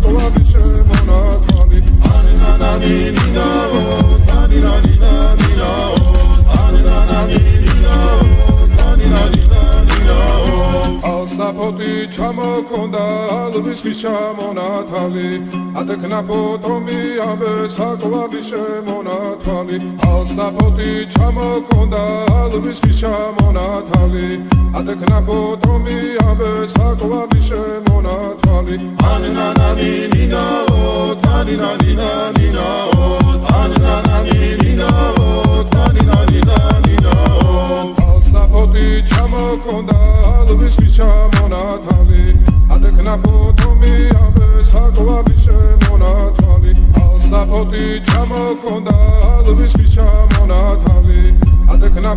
საკვები შემონათვალი ანანანინინაო თანინანინანინაო ანანანინინაო თანინანინანინაო ალსნაფოთი ჩამოქონდა ალვის ხის ჩამონათალი ადექნა ფოტომი ამე საკვები შემონათვალი ალსნაფოთი ჩამოქონდა ალვის ხის ჩამონათალი ადექნა ფოტომი ამე საკვები შემონათვალი ანანანინინაო თანინანინანინაო ანანანინინაო თანინანინანინაო ალსნაფოთი ჩამოქონდა ალვის ხის ჩამონათალი ადექნა ფოტომი ამე საკვები შემონათვალი ალსნაფოთი ჩამოქონდა ალვის ხის ჩამონათალი ადექნა